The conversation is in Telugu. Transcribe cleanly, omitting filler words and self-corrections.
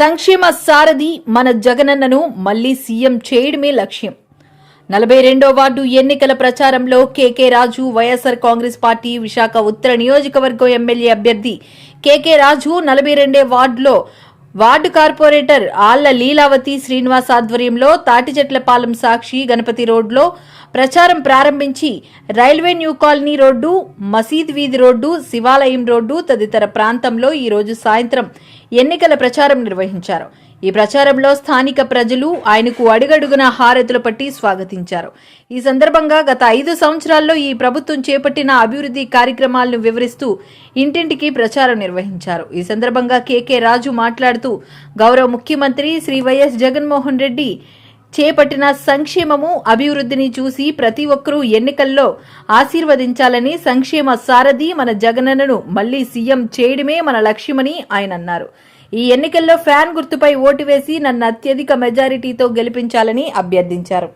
సంక్షేమ సారథి మన జగనన్నను మళ్లీ సీఎం చేయడమే లక్ష్యం. 42వ వార్డు ఎన్నికల ప్రచారంలో కేకే రాజు వైఎస్ఆర్ కాంగ్రెస్ పార్టీ విశాఖ ఉత్తర నియోజకవర్గం ఎమ్మెల్యే అభ్యర్థి కేకే రాజు 42వ వార్డులో వార్డు కార్పొరేటర్ ఆళ్ల లీలావతి శ్రీనివాస్ ఆధ్వర్యంలో తాటిచెట్లపాలెం సాక్షి గణపతి రోడ్లో ప్రచారం ప్రారంభించి రైల్వే న్యూ కాలనీ రోడ్డు, మసీద్ వీధి రోడ్డు, శివాలయం రోడ్డు తదితర ప్రాంతంలో ఈ రోజు సాయంత్రం ఎన్నికల ప్రచారం నిర్వహించారు. ఈ ప్రచారంలో స్థానిక ప్రజలు ఆయనకు అడుగడుగున హారతులు పట్టి స్వాగతించారు. ఈ సందర్భంగా గత 5 సంవత్సరాల్లో ఈ ప్రభుత్వం చేపట్టిన అభివృద్ధి కార్యక్రమాలను వివరిస్తూ ఇంటింటికి ప్రచారం నిర్వహించారు. ఈ సందర్భంగా కేకే రాజు మాట్లాడుతూ గౌరవ ముఖ్యమంత్రి శ్రీ వైఎస్ జగన్మోహన్ రెడ్డి చేపట్టిన సంక్షేమము అభివృద్ధిని చూసి ప్రతి ఒక్కరూ ఎన్నికల్లో ఆశీర్వదించాలని, సంక్షేమ సారథి మన జగనన్నను మళ్లీ సీఎం చేయడమే మన లక్ష్యమని ఆయన అన్నారు. ఈ ఎన్నికల్లో ఫ్యాన్ గుర్తుపై ఓటు వేసి నన్ను అత్యధిక మెజారిటీతో గెలిపించాలని అభ్యర్థించారు.